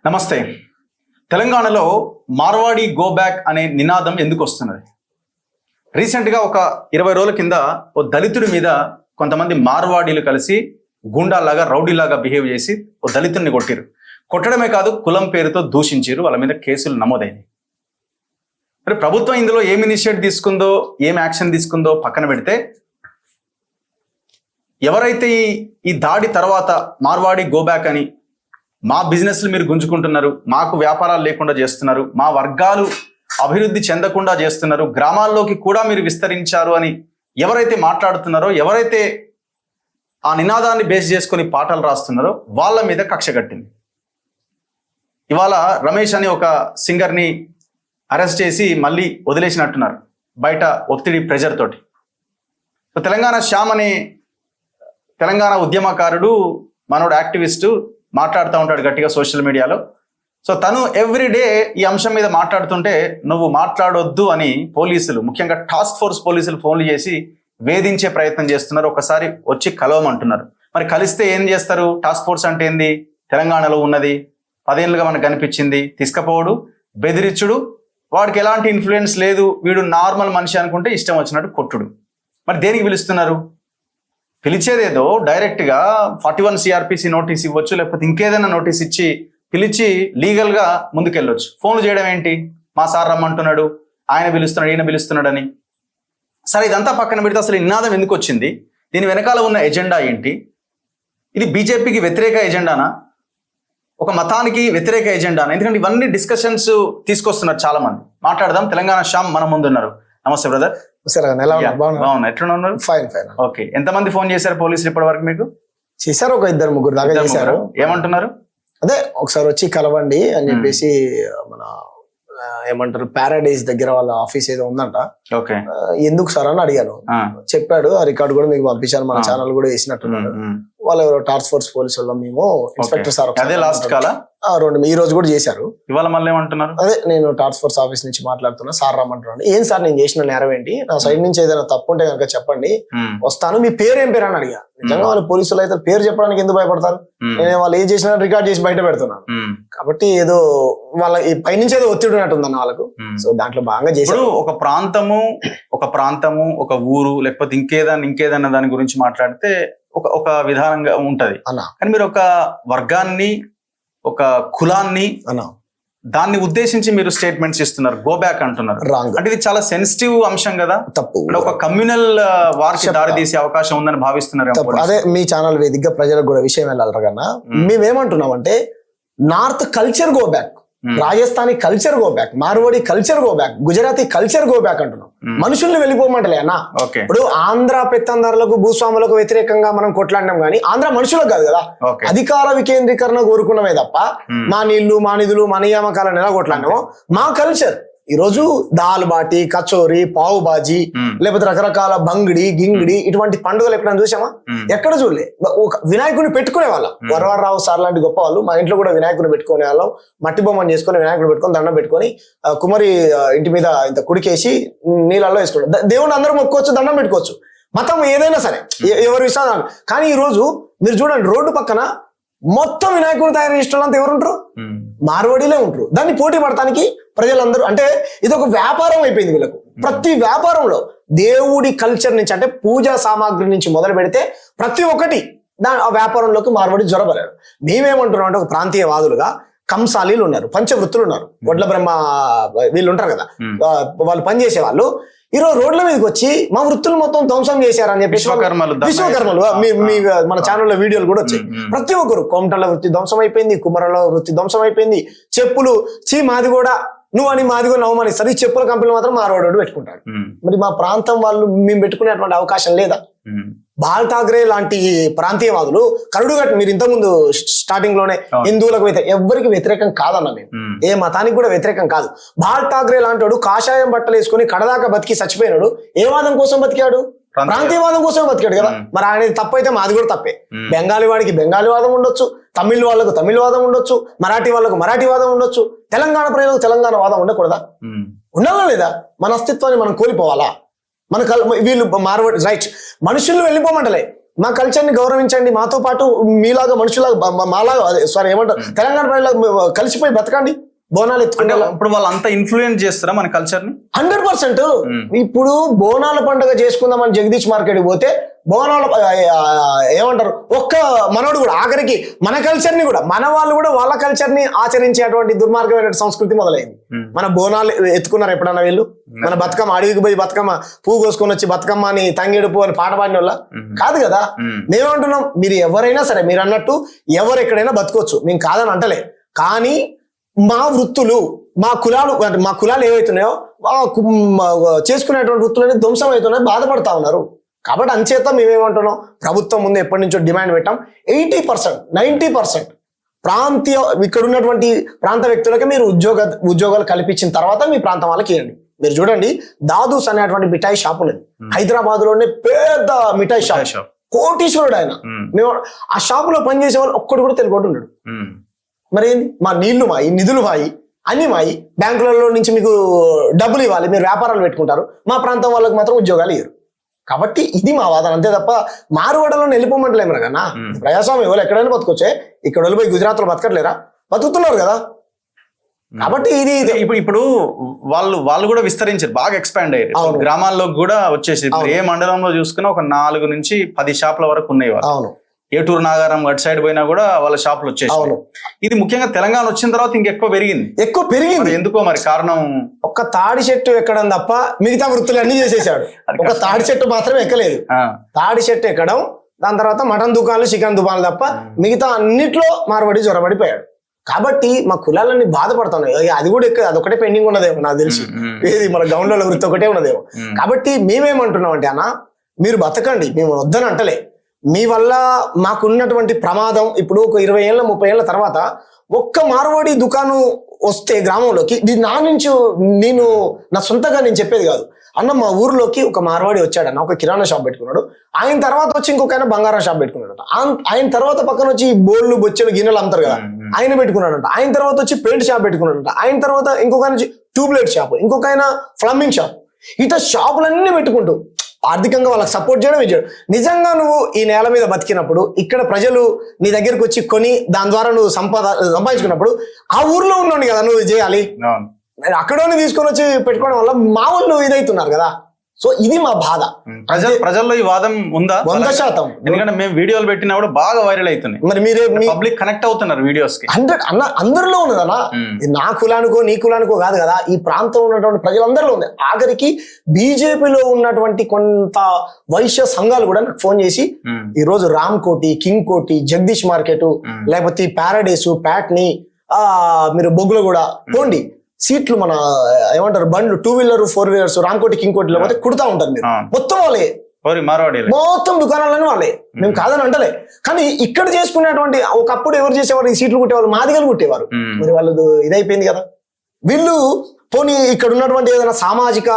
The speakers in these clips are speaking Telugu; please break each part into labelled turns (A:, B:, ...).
A: నమస్తే. తెలంగాణలో మార్వాడి గో బ్యాక్ అనే నినాదం ఎందుకు వస్తున్నది? రీసెంట్గా ఒక 20 రోజుల కింద ఓ దళితుడి మీద కొంతమంది మార్వాడీలు కలిసి గుండాలాగా రౌడీలాగా బిహేవ్ చేసి ఓ దళితుడిని కొట్టిరు. కొట్టడమే కాదు, కులం పేరుతో దూషించారు. వాళ్ళ మీద కేసులు నమోదైనవి. మరి ప్రభుత్వం ఇందులో ఏం ఇనిషియేట్ తీసుకుందో, ఏం యాక్షన్ తీసుకుందో పక్కన పెడితే, ఎవరైతే ఈ దాడి తర్వాత మార్వాడి గో బ్యాక్ అని మా బిజినెస్లు మీరు గుంజుకుంటున్నారు, మాకు వ్యాపారాలు లేకుండా చేస్తున్నారు, మా వర్గాలు అభివృద్ధి చెందకుండా చేస్తున్నారు, గ్రామాల్లోకి కూడా మీరు విస్తరించారు అని ఎవరైతే మాట్లాడుతున్నారో, ఎవరైతే ఆ నినాదాన్ని బేస్ చేసుకొని పాటలు రాస్తున్నారో వాళ్ళ మీద కక్ష కట్టింది. ఇవాళ రమేష్ అని ఒక సింగర్ని అరెస్ట్ చేసి మళ్ళీ వదిలేసినట్టున్నారు బయట ఒత్తిడి ప్రెజర్ తోటి. సో తెలంగాణ శ్యామ్ అనే తెలంగాణ ఉద్యమకారుడు, మనోడు యాక్టివిస్టు మాట్లాడుతూ ఉంటాడు గట్టిగా సోషల్ మీడియాలో. సో తను ఎవ్రీడే ఈ అంశం మీద మాట్లాడుతుంటే నువ్వు మాట్లాడొద్దు అని పోలీసులు, ముఖ్యంగా టాస్క్ ఫోర్స్ పోలీసులు ఫోన్లు చేసి వేధించే ప్రయత్నం చేస్తున్నారు. ఒకసారి వచ్చి కలవమంటున్నారు. మరి కలిస్తే ఏం చేస్తారు? టాస్క్ ఫోర్స్ అంటే ఏంది? తెలంగాణలో ఉన్నది, 10 ఏళ్ళుగా మనకు కనిపించింది. తీసుకపోవడు, బెదిరించుడు, వాడికి ఎలాంటి ఇన్ఫ్లుయెన్స్ లేదు, వీడు నార్మల్ మనిషి అనుకుంటే ఇష్టం వచ్చినట్టు కొట్టుడు. మరి దేనికి పిలుస్తున్నారు? పిలిచేదేదో డైరెక్ట్గా 41 CRPC నోటీస్ ఇవ్వచ్చు, లేకపోతే ఇంకేదైనా నోటీస్ ఇచ్చి పిలిచి లీగల్గా ముందుకెళ్ళొచ్చు. ఫోన్లు చేయడం ఏంటి? మా సార్ రమ్మంటున్నాడు, ఆయన పిలుస్తున్నాడు, ఈయన పిలుస్తున్నాడని. సరే, ఇదంతా పక్కన పెడితే అసలు ఈ నినాదం ఎందుకు వచ్చింది? దీని వెనకాల ఉన్న ఎజెండా ఏంటి? ఇది బీజేపీకి వ్యతిరేక ఎజెండానా, ఒక మతానికి వ్యతిరేక ఎజెండానా? ఎందుకంటే ఇవన్నీ డిస్కషన్స్ తీసుకొస్తున్నారు చాలా మంది. మాట్లాడదాం. తెలంగాణ శ్యామ్ మన ముందు ఉన్నారు. నమస్తే బ్రదర్. బాగున్నా, ఎట్లా ఉన్నారు?
B: ఫైన్.
A: ఓకే. ఎంతమంది ఫోన్ చేశారు పోలీసులు ఇప్పటి వరకు మీకు?
B: చేశారు, ఒక 2-3 దాకా చేశారు.
A: ఏమంటున్నారు?
B: అదే ఒకసారి వచ్చి కలవండి అని చెప్పేసి, మన ఏమంటారు, పారాడైజ్ దగ్గర వాళ్ళ ఆఫీస్ ఏదో ఉందంట.
A: ఓకే.
B: ఎందుకు సార్ అని అడిగాను. చెప్పాడు. ఆ రికార్డు కూడా మీకు పంపించాను, మన ఛానల్ కూడా వేసినట్టున్నాడు. వాళ్ళు ఎవరో టాస్క్ ఫోర్స్ పోలీసు వాళ్ళు, మేము ఇన్స్పెక్టర్ సార్
A: అదే లాస్ట్ కాలా
B: 2 ఈ రోజు కూడా చేశారు.
A: ఇవాళ మళ్ళీ ఏమంటున్నారు?
B: అదే నేను టాస్క్ ఫోర్స్ ఆఫీస్ నుంచి మాట్లాడుతున్నా, సార్ రమ్మంటున్నాను. ఏం సార్ నేను చేసిన నేరం ఏంటి? నా సైడ్ నుంచి ఏదైనా తప్పు ఉంటే కనుక చెప్పండి, వస్తాను. మీ పేరు ఏం పేరు అని అడిగా. నిజంగా వాళ్ళు పోలీసులు అయితే పేరు చెప్పడానికి ఎందుకు భయపడతారు? నేను వాళ్ళు ఏం చేసినా రికార్డ్ చేసి బయట పెడుతున్నాను కాబట్టి ఏదో వాళ్ళ పైనుంచి ఏదో ఒత్తిడి ఉన్నట్టుందన్న వాళ్ళకు. సో దాంట్లో బాగా చేశారు.
A: ఒక ప్రాంతము, ఒక ఊరు, లేకపోతే ఇంకేదన్నా దాని గురించి మాట్లాడితే ఒక విధానంగా ఉంటది. కానీ మీరు ఒక వర్గాన్ని, ఒక కులాన్ని, దాన్ని ఉద్దేశించి మీరు స్టేట్మెంట్స్ ఇస్తున్నారు, గో బ్యాక్ అంటున్నారు. అంటే ఇది చాలా సెన్సిటివ్ అంశం కదా.
B: తప్పు.
A: ఒక కమ్యూనల్ వార్కి దారి తీసే అవకాశం ఉందని భావిస్తున్నారు.
B: అదే మీ ఛానల్ వేదికగా ప్రజలకు కూడా విషయం వెళ్ళాలి కన్నా. మేమేమంటున్నామంటే, north culture go back, Rajasthani culture go back, Marwadi culture go back, Gujarati culture go back అంటున్నాం. మనుషుల్ని వెళ్ళిపోమంటలే అన్న. ఇప్పుడు ఆంధ్ర పెత్తందారులకు, భూస్వాములకు వ్యతిరేకంగా మనం కొట్లాడినాం కానీ ఆంధ్ర మనుషులకు కాదు కదా. అధికార వికేంద్రీకరణ కోరుకున్నమే తప్ప మా నీళ్లు, మా నిధులు, మా నియామకాలను ఎలా కొట్లాడినామో, మా కల్చర్ ఈ రోజు దాల్ బాటి, కచోరీ, పావు బాజీ, లేకపోతే రకరకాల బంగిడి, గింగిడి, ఇటువంటి పండుగలు ఎక్కడైనా చూసామా? ఎక్కడ చూడలే. ఒక వినాయకుడిని పెట్టుకునే వాళ్ళం. వరవరరావు సార్ లాంటి గొప్ప వాళ్ళు మా ఇంట్లో కూడా వినాయకుడిని పెట్టుకునే వాళ్ళం. మట్టి బొమ్మని చేసుకుని వినాయకుడు పెట్టుకొని దండం పెట్టుకొని కుమారి ఇంటి మీద ఇంత కుడికేసి నీళ్ళల్లో వేసుకోవడం. దేవుడిని అందరూ మొక్కోవచ్చు, దండం పెట్టుకోవచ్చు. మతం ఏదైనా సరే, ఎవరి విషయం. కానీ ఈ రోజు మీరు చూడండి, రోడ్డు పక్కన మొత్తం వినాయకుడిని తయారు చేసిన వాళ్ళంతా ఎవరుంటారు? మార్వాడీలే ఉంటారు. దాన్ని పోటీ పడటానికి ప్రజలందరూ, అంటే ఇది ఒక వ్యాపారం అయిపోయింది వీళ్ళకు. ప్రతి వ్యాపారంలో దేవుడి కల్చర్ నుంచి, అంటే పూజా సామాగ్రి నుంచి మొదలు పెడితే ప్రతి ఒక్కటి ఆ వ్యాపారంలోకి మార్వాడి జ్వరబడారు. మేమేమంటున్నాం అంటే, ఒక ప్రాంతీయవాదులుగా కంసాలీలు ఉన్నారు, పంచవృత్తులు ఉన్నారు, వడ్ల బ్రహ్మ వీళ్ళు ఉంటారు కదా, వాళ్ళు పనిచేసే వాళ్ళు ఈరోజు రోడ్ల మీదకి వచ్చి మా వృత్తులు మొత్తం ధ్వంసం చేశారని చెప్పి విశ్వకర్మలు మన ఛానల్లో వీడియోలు కూడా వచ్చాయి. ప్రతి ఒక్కరు కోమటల వృత్తి ధ్వంసం అయిపోయింది, కుమ్మరల వృత్తి ధ్వంసం అయిపోయింది. చెప్పులు మాది కూడా నువ్వు అని మాది కూడా నవ్వమనిస్తారు. ఈ చెప్పుల కంపెనీలు మాత్రం మార్వాడోడు పెట్టుకుంటాడు. మరి మా ప్రాంతం వాళ్ళు మేము పెట్టుకునేటువంటి అవకాశం లేదా? బాల్ ఠాక్రే లాంటి ప్రాంతీయవాదులు కరుడుగట్టు, మీరు ఇంతకుముందు స్టార్టింగ్ లోనే హిందువులకు ఎవరికి వ్యతిరేకం కాదన్న, మేము ఏ మతానికి కూడా వ్యతిరేకం కాదు. బాల్ ఠాక్రే లాంటి వాడు కాషాయం బట్టలు వేసుకుని కడదాకా బతికి చచ్చిపోయినాడు. ఏ వాదం కోసం బతికాడు? ప్రాంతీయవాదం కోసమే బతికాడు కదా. మరి ఆయన తప్పైతే మాది కూడా తప్పే. బెంగాలీ వాడికి బెంగాలీ వాదం ఉండొచ్చు, తమిళ్ వాళ్ళకు తమిళ వాదం ఉండొచ్చు, మరాఠీ వాళ్ళకు మరాఠీ వాదం ఉండొచ్చు, తెలంగాణ ప్రజలకు తెలంగాణ వాదం ఉండకూడదా? ఉండాలా లేదా? మన అస్తిత్వాన్ని మనం కోల్పోవాలా? మన వీళ్ళు మార్వాడి రైట్ మనుషులు వెళ్ళిపోమంటలే, మా కల్చర్ ని గౌరవించండి, మాతో పాటు మీలాగా మనుషులాగా మాలాగా సారీ ఏమంటారు తెలంగాణ ప్రజలాగా కలిసిపోయి బతకండి, బోనాలు ఎత్తుకుంటే.
A: ఇప్పుడు వాళ్ళు అంతా ఇన్ఫ్లుయెన్స్ చేస్తారా మన కల్చర్ ని?
B: 100%. ఇప్పుడు బోనాల పండుగ చేసుకుందామని జగదీష్ మార్కెట్ పోతే బోనాల ఏమంటారు ఒక్క మనోడు కూడా ఆఖరికి మన కల్చర్ ని కూడా మన వాళ్ళు కూడా వాళ్ళ కల్చర్ ని ఆచరించేటువంటి దుర్మార్గమైన సంస్కృతి మొదలైంది. మన బోనాలు ఎత్తుకున్నారు ఎప్పుడన్నా వీళ్ళు? మన బతుకమ్మ అడవికి పోయి బతుకమ్మ పువ్వు కోసుకొని వచ్చి బతుకమ్మ అని తంగేడు పువ్వు అని పాట పాడిన వాళ్ళ కాదు కదా. మేమేమంటున్నాం, మీరు ఎవరైనా సరే మీరు అన్నట్టు ఎవరు ఎక్కడైనా బతుకోవచ్చు, మేము కాదని అంటలే. కానీ మా వృత్తులు మా కులాలు ఏవైతున్నాయో చేసుకునేటువంటి వృత్తులని ధ్వంసం అవుతున్నాయి, బాధపడతా ఉన్నారు. కాబట్టి అంచేత మేమేమంటున్నాం, ప్రభుత్వం ముందు ఎప్పటి నుంచో డిమాండ్ పెట్టాం. 80% 90% ప్రాంతీయ ఇక్కడ ఉన్నటువంటి ప్రాంత వ్యక్తులకి మీరు ఉద్యోగాలు కల్పించిన తర్వాత మీ ప్రాంతం వాళ్ళకి ఇవ్వండి. మీరు చూడండి, దాదూస్ అనేటువంటి మిఠాయి షాప్ ఉన్నది హైదరాబాద్ లోనే, పెద్ద మిఠాయి షాప్, కోటీశ్వరుడు ఆయన. మేము ఆ షాప్ లో పనిచేసే వాళ్ళు ఒక్కడు కూడా తెలుగుడు ఉన్నాడు. మరి ఏంది, మా నీళ్లు మాయి, నిధులు మాయి, అన్ని మాయి, బ్యాంకులలో నుంచి మీకు డబ్బులు ఇవ్వాలి, మీరు వ్యాపారాలు పెట్టుకుంటారు, మా ప్రాంతం వాళ్ళకి మాత్రం ఉద్యోగాలు ఇవ్వరు. కాబట్టి ఇది మా వాదన, అంతే తప్ప మారువడలో వెళ్ళిపోమంటలేము కన్నా. ప్రజాస్వామ్యం ఎవరు ఎక్కడైనా బతుకొచ్చే, ఇక్కడ వెళ్ళిపోయి గుజరాత్ లో బతకట్లేరా? బతుకుతున్నారు కదా. కాబట్టి ఇది
A: ఇప్పుడు వాళ్ళు కూడా విస్తరించారు, బాగా ఎక్స్పాండ్ అయ్యారు, గ్రామాల్లో కూడా వచ్చేసి ఏ మండలంలో చూసుకున్నా ఒక 4 నుంచి 10 షాపుల వరకు ఉన్నాయి.
B: అవును,
A: ఏటూరు నాగారం అటు సైడ్ పోయినా కూడా వాళ్ళ షాపులు వచ్చేసి. ఇది ముఖ్యంగా తెలంగాణ వచ్చిన తర్వాత ఇంకెక్కువ పెరిగింది. ఎందుకో మరి కారణం?
B: ఒక్క తాడి చెట్టు ఎక్కడం తప్ప మిగతా వృత్తులు అన్ని చేసేసాడు. ఒక తాడి చెట్టు మాత్రమే ఎక్కలేదు. తాడి చెట్టు ఎక్కడం, దాని తర్వాత మటన్ దుకాణాలు, చికెన్ దుకాణాలు తప్ప మిగతా అన్నిట్లో మార్వడి జ్వరబడిపోయాడు. కాబట్టి మా కులాలన్నీ బాధపడుతున్నాయి. అది కూడా అదొకటే పెండింగ్ ఉన్నదేమో నాకు తెలిసి, ఏది మన గౌండ్ల వృత్తి ఒకటే ఉన్నదేమో. కాబట్టి మేమేమంటున్నాం అంటే, అన్న మీరు బతకండి, మేము వద్దని అంటలే. మీ వల్ల మాకున్నటువంటి ప్రమాదం ఇప్పుడు ఒక 20 ఏళ్ళ 30 ఏళ్ళ తర్వాత ఒక్క మార్వాడి దుకాణం వస్తే గ్రామంలోకి, నేను నా సొంతగా నేను చెప్పేది కాదు అన్న, మా ఊర్లోకి ఒక మార్వాడి వచ్చాడన్న, ఒక కిరాణా షాప్ పెట్టుకున్నాడు. ఆయన తర్వాత వచ్చి ఇంకొక ఆయన బంగారం షాప్ పెట్టుకున్నాడు. ఆయన తర్వాత పక్కన వచ్చి బోళ్ళు బొచ్చెలు గిన్నెలు అమ్ముతారు కదా, ఆయన పెట్టుకున్నాడంట. ఆయన తర్వాత వచ్చి పెయింట్ షాప్ పెట్టుకున్నాడంట. ఆయన తర్వాత ఇంకొక ఆయన ట్యూబ్లైట్ షాప్, ఇంకొక ఆయన ప్లంబింగ్ షాప్. ఇట్లా షాపులన్నీ పెట్టుకుంటూ ఆర్థికంగా వాళ్ళకి సపోర్ట్ చేయడం ఇచ్చాడు. నిజంగా నువ్వు ఈ నేల మీద బతికినప్పుడు, ఇక్కడ ప్రజలు నీ దగ్గరికి వచ్చి కొని దాని ద్వారా నువ్వు సంపాదించుకున్నప్పుడు ఆ ఊర్లో ఉన్నాను కదా నువ్వు చేయాలి. అక్కడోని తీసుకొని వచ్చి పెట్టుకోవడం వల్ల మా వాళ్ళు ఇదవుతున్నారు కదా. సో ఇది మా బాధ.
A: ప్రజల్లో ఈ వాదం ఉందా?
B: 100%.
A: ఎందుకంటే మేము వీడియోలు పెట్టినా కూడా బాగా వైరల్ అవుతున్నాయి.
B: మరి మీరే
A: పబ్లిక్ కనెక్ట్ అవుతున్నారు వీడియోస్ కి.
B: 100 అందరిలో ఉన్నదన్నా. నా కులానికో నీ కులానికో కాదు కదా, ఈ ప్రాంతంలో ఉన్నటువంటి ప్రజలందరిలో ఉంది. ఆఖరికి బీజేపీలో ఉన్నటువంటి కొంత వైశ్య సంఘాలు కూడా నాకు ఫోన్ చేసి, ఈ రోజు రామ్ కోటి, కింగ్ కోటి, జగదీష్ మార్కెట్, లేకపోతే ప్యారడైస్, ప్యాట్ని, మీరు బొగ్గులు కూడా పోండి, సీట్లు మన ఏమంటారు బండ్లు 2 వీలర్ 4 వీలర్స్ రామ్కోటి కింగ్ కోటి లేకపోతే కుడతా ఉంటారు మీరు, మొత్తం వాళ్ళే, మొత్తం దుకాణాలని వాళ్ళే. మేము కాదని అంటలే. కానీ ఇక్కడ చేసుకునేటువంటి ఒకప్పుడు ఎవరు చేసేవారు, ఈ సీట్లు కుట్టేవాళ్ళు మాదిగలు కుట్టేవారు. మరి వాళ్ళు ఇదైపోయింది కదా. వీళ్ళు పోనీ ఇక్కడ ఉన్నటువంటి ఏదైనా సామాజిక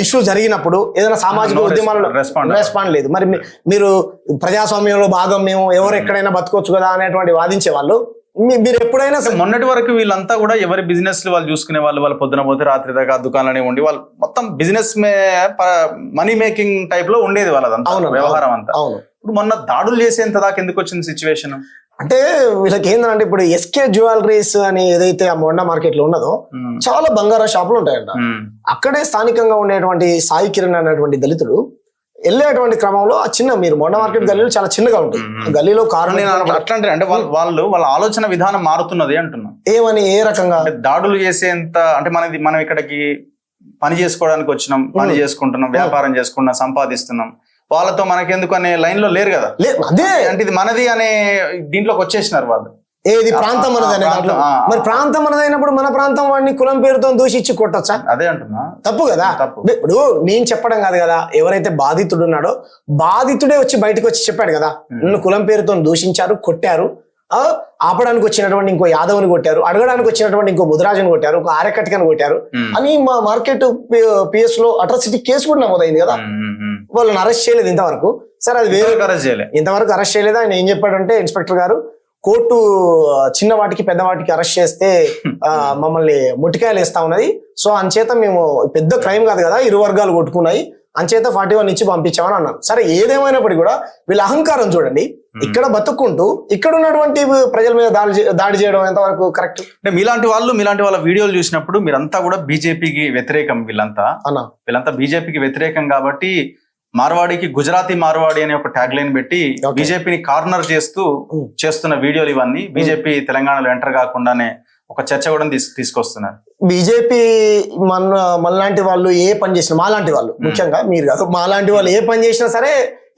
B: ఇష్యూ జరిగినప్పుడు, ఏదైనా సామాజిక ఉద్యమాలలో రెస్పాండ్ లేదు. మరి మీరు ప్రజాస్వామ్యంలో భాగం, మేము ఎవరు ఎక్కడైనా బతకొచ్చు కదా అనేటువంటి వాదించే వాళ్ళు. మీరు ఎప్పుడైనా
A: మొన్నటి వరకు వీళ్ళంతా కూడా ఎవరి బిజినెస్ వాళ్ళు చూసుకునే వాళ్ళు పొద్దున పోతే రాత్రి దాకా దుకాణాలనే ఉండి వాళ్ళు మొత్తం బిజినెస్ మనీ మేకింగ్ టైప్ లో ఉండేది వాళ్ళదంతా వ్యవహారం అంతా. ఇప్పుడు మొన్న దాడులు చేసేంత దాకా ఎందుకు వచ్చింది సిచ్యువేషన్
B: అంటే, వీళ్ళకి ఏంటంటే ఇప్పుడు ఎస్కే జ్యువెలరీస్ అని ఏదైతే ఆ మొండా మార్కెట్ లో ఉన్నదో చాలా బంగారం షాపులు ఉంటాయంట. అక్కడే స్థానికంగా ఉండేటువంటి సాయి కిరణ్ అనేటువంటి దళితుడు వెళ్ళేటువంటి క్రమంలో ఆ చిన్న, మీరు మొండ మార్కెట్ గల్లీలో చాలా చిన్నగా ఉంటుంది, గల్లీలో కారు
A: అట్లాంటి అంటే వాళ్ళ ఆలోచన విధానం మారుతున్నది అంటున్నా.
B: ఏమని, ఏ రకంగా
A: దాడులు చేసేంత అంటే మనం ఇక్కడికి పని చేసుకోవడానికి వచ్చినాం, పని చేసుకుంటున్నాం, వ్యాపారం చేసుకుంటున్నాం, సంపాదిస్తున్నాం, వాళ్ళతో మనకెందుకు అనే లైన్ లో లేరు కదా.
B: అదే
A: అంటే ఇది మనది అనే దీంట్లోకి వచ్చేసినారు వాళ్ళు.
B: ఏది ప్రాంతం మనది అనే దాంట్లో. మరి ప్రాంతం మనదైనప్పుడు మన ప్రాంతం వాడిని కులం పేరుతో దూషించి కొట్టొచ్చా?
A: అదే అంటున్నా,
B: తప్పు కదా. ఇప్పుడు నేను చెప్పడం కాదు కదా, ఎవరైతే బాధితుడు ఉన్నాడో బాధితుడే వచ్చి బయటకు వచ్చి చెప్పాడు కదా, నన్ను కులం పేరుతో దూషించారు, కొట్టారు, ఆపడానికి వచ్చినటువంటి ఇంకో యాదవ్ని కొట్టారు, అడగడానికి వచ్చినటువంటి ఇంకో ముదిరాజుని కొట్టారు, ఒక ఆర్యకట్కని కొట్టారు అని మా మార్కెట్ పిఎస్ లో అట్రాసిటీ కేసు కూడా నమోదైంది కదా. వాళ్ళని అరెస్ట్ చేయలేదు ఇంతవరకు. సరే, అది వేరే ఇంతవరకు అరెస్ట్ చేయలేదు. ఆయన ఏం చెప్పాడంటే, ఇన్స్పెక్టర్ గారు, కోర్టు చిన్న వాటికి పెద్ద వాటికి అరెస్ట్ చేస్తే మమ్మల్ని ముట్టికాయలు వేస్తా ఉన్నది. సో అంచేత మేము, పెద్ద క్రైమ్ కాదు కదా, 2 వర్గాలు కొట్టుకున్నాయి, అంచేత 41 ఇచ్చి పంపించామని అన్నారు. సరే ఏదేమైనప్పటికీ కూడా వీళ్ళ అహంకారం చూడండి. ఇక్కడ బతుక్కుంటూ ఇక్కడ ఉన్నటువంటి ప్రజల మీద దాడి చేయడం ఎంతవరకు కరెక్ట్?
A: అంటే మీలాంటి వాళ్ళ వీడియోలు చూసినప్పుడు మీరంతా కూడా బీజేపీకి వ్యతిరేకం. వీళ్ళంతా బీజేపీకి వ్యతిరేకం కాబట్టి మార్వాడికి గుజరాతీ మార్వాడి అనే ఒక ట్యాగ్ లైన్ పెట్టి బీజేపీని కార్నర్ చేస్తున్న వీడియోలు ఇవన్నీ బీజేపీ తెలంగాణలో ఎంటర్ కాకుండానే ఒక చర్చ కూడా తీసుకొస్తున్నారు.
B: బీజేపీ మనలాంటి వాళ్ళు ఏ పని చేసినా, మాలాంటి వాళ్ళు ముఖ్యంగా మీరు కాదు, మాలాంటి వాళ్ళు ఏ పని చేసినా సరే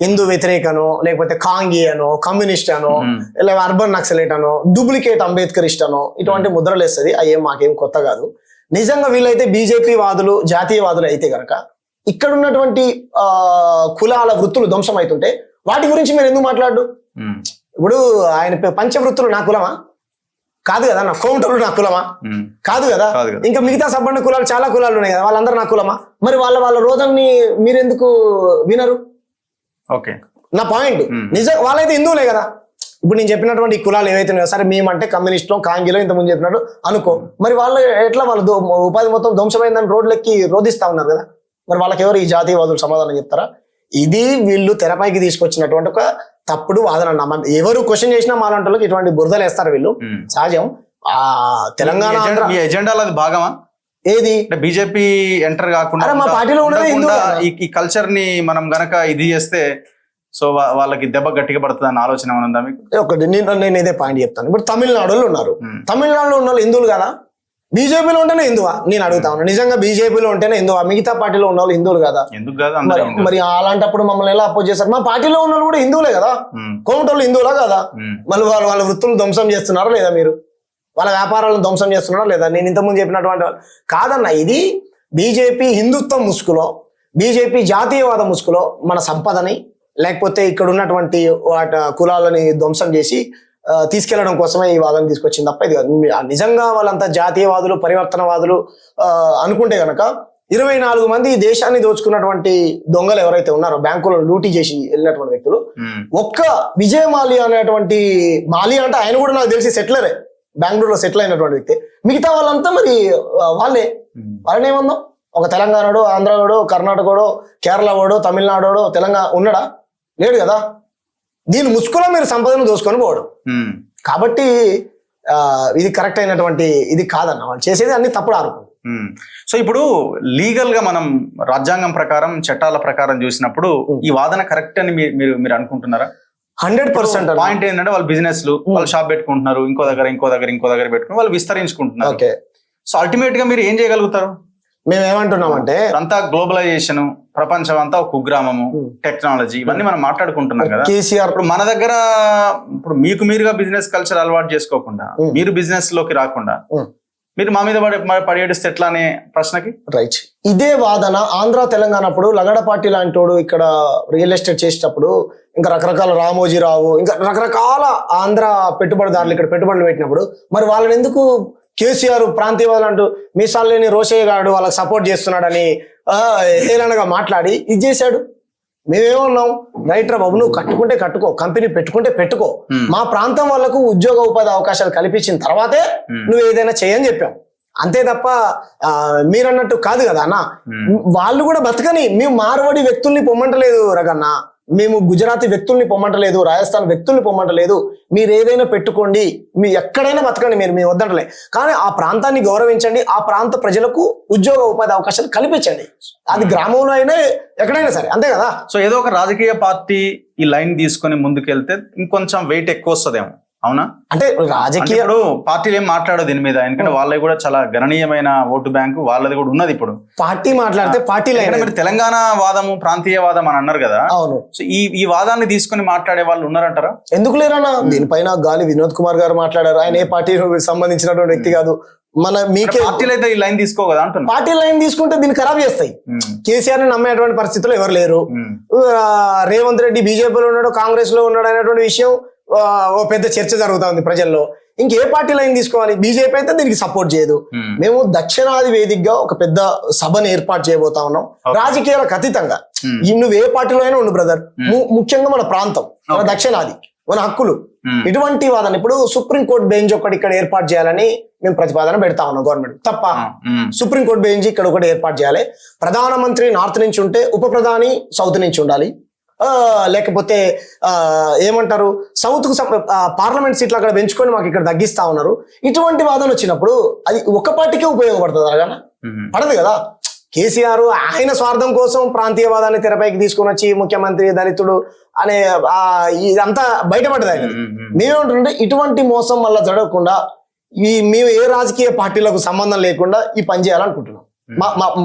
B: హిందూ వ్యతిరేకనో, లేకపోతే కాంగి అనో, కమ్యూనిస్ట్ అనో, లేదా అర్బన్ నక్సలైట్ అనో, డూప్లికేట్ అంబేద్కరిస్ట్ అనో ఇటువంటి ముద్రలు వేస్తుంది. అయ్యేం మాకేం కొత్త కాదు. నిజంగా వీళ్ళైతే బీజేపీ వాదులు, జాతీయవాదులు అయితే గనక ఇక్కడ ఉన్నటువంటి కులాల వృత్తులు ధ్వంసం అవుతుంటే వాటి గురించి మీరు ఎందుకు మాట్లాడు? ఇప్పుడు ఆయన పంచవృత్తులు నా కులమా? కాదు కదా. నా కౌంటర్లు నా కులమా? కాదు కదా. ఇంకా మిగతా సబ్బండ కులాలు చాలా కులాలు ఉన్నాయి కదా, వాళ్ళందరూ నా కులమా? మరి వాళ్ళ రోజుల్ని మీరెందుకు వినరు?
A: ఓకే,
B: నా పాయింట్. నిజం వాళ్ళైతే హిందువులే కదా. ఇప్పుడు నేను చెప్పినటువంటి కులాలు ఏవైతే ఉన్నాయో, సరే మేమంటే కమ్యూనిస్టులో, కాంగిలో ఇంతకుముందు చెప్పినట్టు అనుకో, మరి వాళ్ళు ఎట్లా వాళ్ళ ఉపాధి మొత్తం ధ్వంసమైందని రోడ్లెక్కి రోధిస్తా ఉన్నారు కదా. మరి వాళ్ళకి ఎవరు ఈ జాతీయవాదులు సమాధానం చెప్తారా? ఇది వీళ్ళు తెరపైకి తీసుకొచ్చినటువంటి ఒక తప్పుడు వాదన అన్న. ఎవరు క్వశ్చన్ చేసినా మాలాంటి ఇటువంటి బురదలు వేస్తారు వీళ్ళు, సహజం. ఆ తెలంగాణ
A: ఎజెండాలో అది భాగమా?
B: ఏది
A: బీజేపీ ఎంటర్ కాకుండా
B: మా పార్టీలో
A: ఈ కల్చర్ ని మనం గనక ఇది చేస్తే సో వాళ్ళకి దెబ్బ గట్టిగా పడుతుంది అన్న ఆలోచన ఏమన్నా మీకు?
B: ఒకటి నేను ఇదే పాయింట్ చెప్తాను. ఇప్పుడు తమిళనాడులో ఉన్నారు, తమిళనాడులో ఉన్న వాళ్ళు హిందువులు కదా. బీజేపీలో ఉంటేనే హిందువా? నేను అడుగుతా ఉన్నా. నిజంగా బీజేపీలో ఉంటేనే హిందువా? మిగతా పార్టీలో ఉన్న వాళ్ళు హిందువులు కదా.
A: ఎందుకు కాదు?
B: మరి అలాంటప్పుడు మమ్మల్ని ఎలా అపోజ్ చేస్తారు? మా పార్టీలో ఉన్న వాళ్ళు కూడా హిందువులే కదా. కోమటోళ్ళు హిందువులా కదా? మళ్ళీ వాళ్ళ వృత్తులు ధ్వంసం చేస్తున్నారా లేదా? మీరు వాళ్ళ వ్యాపారాలను ధ్వంసం చేస్తున్నారా లేదా? నేను ఇంతకుముందు చెప్పినటువంటి వాళ్ళు కాదన్న. ఇది బీజేపీ హిందుత్వం ముసుగులో, బీజేపీ జాతీయవాద ముసుగులో మన సంపదని, లేకపోతే ఇక్కడ ఉన్నటువంటి కులాలని ధ్వంసం చేసి తీసుకెళ్లడం కోసమే ఈ వాదన తీసుకొచ్చింది తప్ప ఇది నిజంగా వాళ్ళంతా జాతీయవాదులు, పరివర్తనవాదులు అనుకుంటే గనక 24 మంది దేశాన్ని దోచుకున్నటువంటి దొంగలు ఎవరైతే ఉన్నారో, బ్యాంకులను లూటీ చేసి వెళ్ళినటువంటి వ్యక్తులు, ఒక్క విజయ్ మాల్యా అనేటువంటి, మాల్యా అంటే ఆయన కూడా నాకు తెలిసి సెటిలరే, బెంగళూరులో సెటిల్ అయినటువంటి వ్యక్తి. మిగతా వాళ్ళంతా మరి వాళ్ళని ఏమన్నా ఒక తెలంగాణడో, ఆంధ్రాడో, కర్ణాటకడో, కేరళవాడో, తమిళనాడోడో, తెలంగాణ ఉన్నాడా? లేడు కదా. దీని ముసుగులో మీరు సంపదను దోసుకొని పోవడం. కాబట్టి ఇది కరెక్ట్ అయినటువంటి ఇది కాదన్న. వాళ్ళు చేసేది అన్ని తప్పుడు ఆరోపణలు.
A: సో ఇప్పుడు లీగల్ గా మనం రాజ్యాంగం ప్రకారం, చట్టాల ప్రకారం చూసినప్పుడు ఈ వాదన కరెక్ట్ అని మీరు అనుకుంటున్నారా?
B: 100%.
A: పాయింట్ ఏంటంటే వాళ్ళు బిజినెస్లు, వాళ్ళు షాప్ పెట్టుకుంటున్నారు, ఇంకో దగ్గర పెట్టుకుని వాళ్ళు విస్తరించుకుంటున్నారు. సో అల్టిమేట్ గా మీరు ఏం చేయగలుగుతారు?
B: మేము ఏమంటున్నామంటే
A: అంతా గ్లోబలైజేషన్, ప్రపంచం అంతా ఒక కుగ్రామము, టెక్నాలజీ, ఇవన్నీ మనం మాట్లాడుకుంటున్నాం కదా.
B: కేసీఆర్
A: ఇప్పుడు మన దగ్గర ఇప్పుడు మీరుగా బిజినెస్ కల్చర్ అలవాటు చేసుకోకుండా, మీరు బిజినెస్ లోకి రాకుండా మీరు మా మీద పడేడిస్తే ఎట్లా అనే ప్రశ్నకి
B: రైట్. ఇదే వాదన ఆంధ్ర తెలంగాణ అప్పుడు లగడపాటి లాంటి వాడు ఇక్కడ రియల్ ఎస్టేట్ చేసేటప్పుడు, ఇంకా రకరకాల రామోజీరావు, ఇంకా రకరకాల ఆంధ్ర పెట్టుబడిదారులు ఇక్కడ పెట్టుబడులు పెట్టినప్పుడు మరి వాళ్ళని ఎందుకు కేసీఆర్ ప్రాంతీయవాదులు అంటూ మీసాలు లేని రోషయ్య గారు వాళ్ళకి సపోర్ట్ చేస్తున్నాడని హేళనగా మాట్లాడి ఇది చేశాడు? మేమేమన్నాం, రైట్ రా బాబు, నువ్వు కట్టుకుంటే కట్టుకో, కంపెనీ పెట్టుకుంటే పెట్టుకో, మా ప్రాంతం వాళ్ళకు ఉద్యోగ ఉపాధి అవకాశాలు కల్పించిన తర్వాతే నువ్వు ఏదైనా చేయని చెప్పాం. అంతే తప్ప మీరన్నట్టు కాదు కదా అన్న. వాళ్ళు కూడా బతకని, మేము మార్వాడి వ్యక్తుల్ని పొమ్మంటలేదు రగన్న, మేము గుజరాతీ వ్యక్తుల్ని పొమ్మంటలేదు, రాజస్థాన్ వ్యక్తుల్ని పొమ్మంటలేదు. మీరు ఏదైనా పెట్టుకోండి, మీ ఎక్కడైనా బతకండి, మేము వద్దంటలే. కానీ ఆ ప్రాంతాన్ని గౌరవించండి, ఆ ప్రాంత ప్రజలకు ఉద్యోగ ఉపాధి అవకాశాలు కల్పించండి. అది గ్రామంలో అయినా ఎక్కడైనా సరే, అంతే కదా.
A: సో ఏదో ఒక రాజకీయ పార్టీ ఈ లైన్ తీసుకొని ముందుకెళ్తే ఇంకొంచెం వెయిట్ ఎక్కువ వస్తుందేమో, అవునా?
B: అంటే రాజకీయ
A: ఇప్పుడు పార్టీలు ఏం మాట్లాడదు దీని మీద, ఎందుకంటే వాళ్ళకి కూడా చాలా గణనీయమైన ఓటు బ్యాంకు వాళ్ళది కూడా ఉన్నది. ఇప్పుడు
B: పార్టీ మాట్లాడితే పార్టీలు
A: మీరు తెలంగాణ వాదము, ప్రాంతీయ వాదం అని అన్నారు కదా.
B: అవును.
A: సో ఈ వాదాన్ని తీసుకొని మాట్లాడే వాళ్ళు ఉన్నారంటారా?
B: ఎందుకు లేరన్నా? దీనిపైన గాలి వినోద్ కుమార్ గారు మాట్లాడారు. ఆయన ఏ పార్టీకి సంబంధించినటువంటి వ్యక్తి కాదు. మన మీకే
A: పార్టీలు అయితే ఈ లైన్ తీసుకో కదా అంటున్నా.
B: పార్టీ లైన్ తీసుకుంటే దీన్ని ఖరాబ్ చేస్తాయి. కేసీఆర్ ని నమ్మేటువంటి పరిస్థితుల్లో ఎవరు లేరు. రేవంత్ రెడ్డి బీజేపీలో ఉన్నాడు, కాంగ్రెస్ లో ఉన్నాడు అనేటువంటి విషయం ఓ పెద్ద చర్చ జరుగుతా ఉంది ప్రజల్లో. ఇంకే పార్టీ లైన్ తీసుకోవాలి? బీజేపీ అయితే దీనికి సపోర్ట్ చేయదు. మేము దక్షిణాది వేదికగా ఒక పెద్ద సభను ఏర్పాటు చేయబోతా ఉన్నాం, రాజకీయాలకు అతీతంగా. నువ్వు ఏ పార్టీలో అయినా ఉండు బ్రదర్, ముఖ్యంగా మన ప్రాంతం, మన దక్షిణాది మన హక్కులు. ఇటువంటి వాదన ఇప్పుడు సుప్రీంకోర్టు బెంచ్ ఒకటి ఇక్కడ ఏర్పాటు చేయాలని మేము ప్రతిపాదన పెడతా ఉన్నాం గవర్నమెంట్. తప్ప సుప్రీంకోర్టు బెంచ్ ఇక్కడ ఒకటి ఏర్పాటు చేయాలి. ప్రధానమంత్రి నార్త్ నుంచి ఉంటే ఉప ప్రధాని సౌత్ నుంచి ఉండాలి. లేకపోతే ఏమంటారు సౌత్ కు పార్లమెంట్ సీట్లు అక్కడ పెంచుకొని మాకు ఇక్కడ తగ్గిస్తా ఉన్నారు. ఇటువంటి వాదన వచ్చినప్పుడు అది ఒక పార్టీకే ఉపయోగపడుతుంది అలాగా పడదు కదా. కేసీఆర్ ఆయన స్వార్థం కోసం ప్రాంతీయవాదాన్ని తెరపైకి తీసుకొని వచ్చి ముఖ్యమంత్రి దళితుడు అనే ఇదంతా బయటపడ్డది ఆయన. మేమేమంటుంటే ఇటువంటి మోసం వల్ల జరగకుండా మేము ఏ రాజకీయ పార్టీలకు సంబంధం లేకుండా ఈ పని చేయాలనుకుంటున్నాం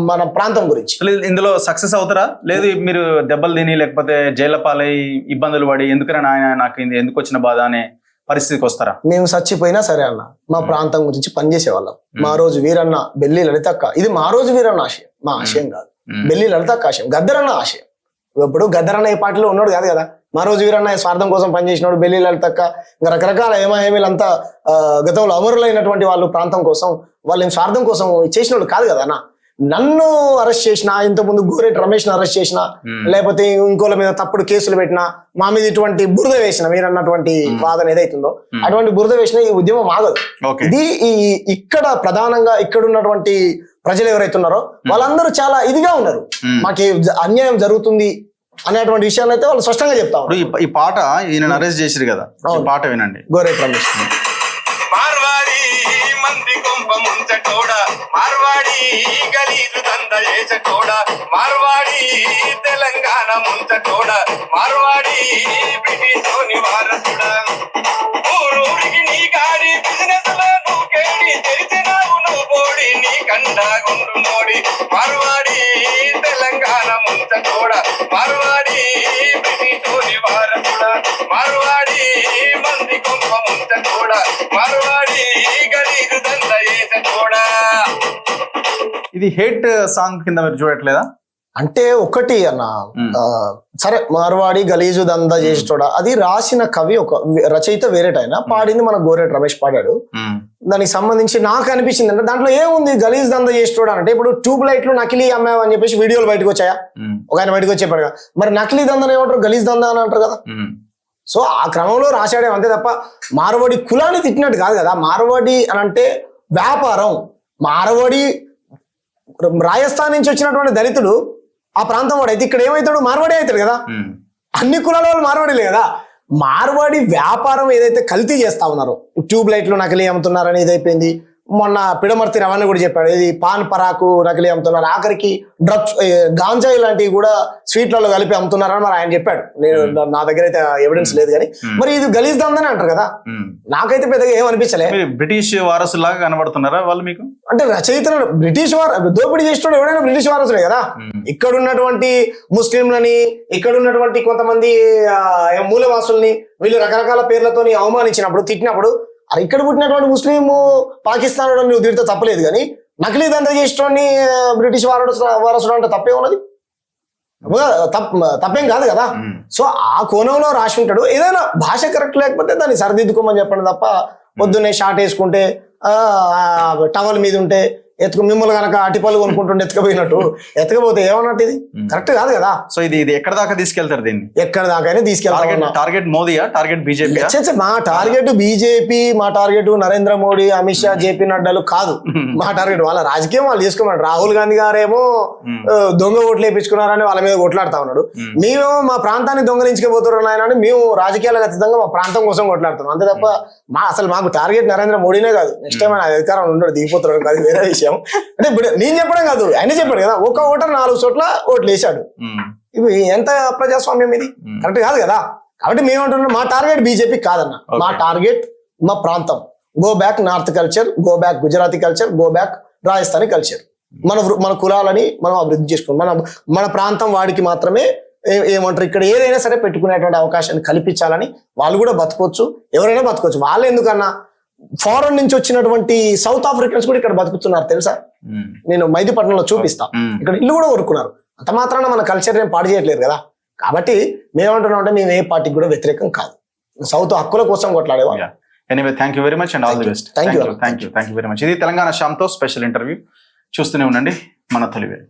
B: మన ప్రాంతం గురించి.
A: ఇందులో సక్సెస్ అవుతారా లేదు మీరు దెబ్బలు తిని లేకపోతే జైల పాలై ఇబ్బందులు పడి ఎందుకని నాకు ఎందుకు వచ్చిన బాధ అనే పరిస్థితికి వస్తారా?
B: మేము చచ్చిపోయినా సరే అన్న మా ప్రాంతం గురించి పనిచేసే వాళ్ళం. మా రోజు వీరన్న బెల్లి లలితక్క ఇది మా రోజు వీరన్న ఆశయం, మా ఆశయం కాదు. బెల్లి లలితక్క ఆశయం, గద్దరన్న ఆశయం. ఇప్పుడు గద్దరన్న ఈ పార్టీలో ఉన్నాడు కాదు కదా. మా రోజు వీరన్న స్వార్థం కోసం పనిచేసినాడు. బెల్లి లలితక్క ఇంకా రకరకాల ఏమేమిలంతా గతంలో అమరులైనటువంటి వాళ్ళు ప్రాంతం కోసం వాళ్ళు స్వార్థం కోసం చేసినోడు కాదు కదా అన్న. నన్ను అరెస్ట్ చేసినా, ఇంతకుముందు గోరెట్ రమేష్ ని అరెస్ట్ చేసినా, లేకపోతే ఇంకోళ్ళ మీద తప్పుడు కేసులు పెట్టినా, మా మీద ఇటువంటి బురద వేసిన మీరు అన్నటువంటి వాదన ఏదైతుందో అటువంటి బురద వేసిన ఈ ఉద్యమం ఆగదు. ఇది ఇక్కడ ప్రధానంగా ఇక్కడ ఉన్నటువంటి ప్రజలు ఎవరైతే ఉన్నారో వాళ్ళందరూ చాలా ఇదిగా ఉన్నారు. మాకు అన్యాయం జరుగుతుంది అనేటువంటి విషయాన్ని అయితే వాళ్ళు స్పష్టంగా చెప్తా ఉన్నారు.
A: ఈ పాట ఈయన అరెస్ట్ చేసిరు కదా, పాట వినండి.
B: గోరెట్ రమేష్
C: మార్వాడి గలీజు దంద చేసటోడ, మార్వాడి తెలంగాణ ముంచటోడ, మార్వాడి బ్రిటిషోని వారసుడ. ఊరూరికి నీ గాడి బిజినెస్ లో నువ్వు కేడి తెలిసినావు నువ్వు పోడి నీ కండాగుండు నోడి. మార్వాడి తెలంగాణ ముంచటోడ, మార్వాడి బ్రిటిషోని వారసుడ, మార్వాడి మంది కొంప ముంచటోడ, మార్వాడి గలీజు దంద చేసటోడ.
A: ఇది హేట్ సాంగ్ కింద మీరు చూడట్లేదా?
B: అంటే ఒకటి అన్న సరే మార్వాడి గలీజు దందా చేసేటోడా అది రాసిన కవి ఒక రచయిత వేరేటైనా పాడింది మన గోరెట్ రమేష్ పాడాడు. దానికి సంబంధించి నాకు అనిపించింది అంటే దాంట్లో ఏముంది గలీజు దందా చేసేటోడా అంటే ఇప్పుడు ట్యూబ్ లైట్లు నకిలీ అమ్మావు అని చెప్పేసి వీడియోలు బయటకు వచ్చాయా, ఒక ఆయన బయటకు వచ్చి చెప్పాడు కదా. మరి నకిలీ దందని ఏమంటారు, గలీజు దందా అని అంటారు కదా. సో ఆ క్రమంలో రాశాడే అంతే తప్ప మార్వాడి కులాన్ని తిట్టినట్టు కాదు కదా. మార్వాడి అని అంటే వ్యాపారం. మార్వాడి రాజస్థాన్ నుంచి వచ్చినటువంటి దళితుడు ఆ ప్రాంతం వాడు అయితే ఇక్కడ ఏమవుతాడు, మార్వాడి అవుతాడు కదా. అన్ని కులాల వాళ్ళు మార్వాడిలే కదా. మార్వాడి వ్యాపారం ఏదైతే కల్తీ చేస్తా ఉన్నారో ట్యూబ్ లైట్లు నకిలీ అమ్ముతున్నారని ఇదైపోయింది. మొన్న పిడమర్తి రవాణా కూడా చెప్పాడు ఇది పాన్ పరాకు నకిలీ అమ్ముతున్నారు, ఆఖరికి డ్రగ్స్ గాంజాయి లాంటివి కూడా స్వీట్లలో కలిపి అమ్ముతున్నారని మరి ఆయన చెప్పాడు. నేను నా దగ్గర అయితే ఎవిడెన్స్ లేదు కానీ మరి ఇది గలీజ్ దందని అంటారు కదా. నాకైతే పెద్దగా ఏమనిపించలే.
A: బ్రిటిష్ వారసులాగా కనబడుతున్నారా వాళ్ళు మీకు?
B: అంటే రచయితలు బ్రిటిష్ దోపిడీ చేసేటోడు ఎవడైనా బ్రిటిష్ వారసులే కదా. ఇక్కడ ఉన్నటువంటి ముస్లింలని, ఇక్కడ ఉన్నటువంటి కొంతమంది మూలవాసుల్ని వీళ్ళు రకరకాల పేర్లతోని అవమానించినప్పుడు తిట్టినప్పుడు అరే ఇక్కడ పుట్టినటువంటి ముస్లిం పాకిస్తాన్ నువ్వు తిడితే తప్పలేదు కానీ నకిలీ దందా చేసేటోని బ్రిటిష్ వారసుడు అంటే తప్పే ఉన్నది, తప్పేం కాదు కదా. సో ఆ కోణంలో రాసి ఉంటాడు. ఏదైనా భాష కరెక్ట్ లేకపోతే దాన్ని సరిదిద్దుకోమని చెప్పండి తప్ప పొద్దున్నే షార్ట్ వేసుకుంటే టవల్ మీద ఉంటే మిమ్మల్ని కనుక అటిపళ్ళు కొనుక్కుంటుండే ఎత్తుకపోయినట్టు ఎత్తకపోతే ఏమన్నట్టు ఇది కరెక్ట్ కాదు కదా.
A: సో ఇది ఎక్కడ దాకా తీసుకెళ్తారు దీన్ని?
B: ఎక్కడ దాకా తీసుకెళ్తారు.
A: టార్గెట్ మోదీయా, టార్గెట్ బీజేపీ?
B: మా టార్గెట్ బీజేపీ, మా టార్గెట్ నరేంద్ర మోడీ, అమిత్ షా, జేపీ నడ్డాలు కాదు. మా టార్గెట్ వాళ్ళ రాజకీయం వాళ్ళు చేసుకోమన్నారు. రాహుల్ గాంధీ గారేమో దొంగ ఓట్లు వేయించుకున్నారని వాళ్ళ మీద కొట్లాడుతా ఉన్నాడు. మేము మా ప్రాంతాన్ని దొంగలించుకోబోతున్నారు ఆయన అని మేము రాజకీయాలకు అతీతంగా మా ప్రాంతం కోసం కొట్లాడుతున్నాం అంతే తప్ప అసలు మాకు టార్గెట్ నరేంద్ర మోడీనే కాదు. నెక్స్ట్ టైం ఆయన అధికారం ఉండడు, దిగిపోతున్నాడు, అది వేరే విషయం. అంటే ఇప్పుడు నేను చెప్పడం కాదు ఆయన చెప్పాడు కదా, ఒక ఓటర్ 4 చోట్ల ఓట్లు వేసాడు. ఇవి ఎంత ప్రజాస్వామ్యం ఇది? కరెక్ట్ కాదు కదా. కాబట్టి మేమంటున్నాం మా టార్గెట్ బీజేపీ కాదన్న, మా టార్గెట్ మా ప్రాంతం. Go back north culture, go back Gujarati culture, go back Rajasthani culture. మన కులాలని మనం అభివృద్ధి చేసుకున్నాం. మన ప్రాంతం వాడికి మాత్రమే ఏమంటారు ఇక్కడ ఏదైనా సరే పెట్టుకునేటువంటి అవకాశాన్ని కల్పించాలని. వాళ్ళు కూడా బతకొచ్చు, ఎవరైనా బతకొచ్చు. వాళ్ళు ఎందుకన్నా ఫారెన్ నుంచి వచ్చినటువంటి సౌత్ ఆఫ్రికన్స్ కూడా ఇక్కడ బతుకుతున్నారు తెలుసా. నేను మైదీపట్నంలో చూపిస్తా, ఇక్కడ ఇల్లు కూడా కొనుక్కున్నారు. అంత మాత్రాన మన కల్చర్ ఏం పాడు చేయట్లేదు కదా. కాబట్టి మేమంటున్నాం అంటే మేము ఏ పార్టీకి కూడా వ్యతిరేకం కాదు, సౌత్ హక్కుల కోసం కొట్లాడేవాళ్ళం.
A: Anyway thank you very much and all the best. Thank you very much. ఇది తెలంగాణ శ్యామ్తో స్పెషల్ ఇంటర్వ్యూ. చూస్తూనే ఉండండి మన తొలివేలు.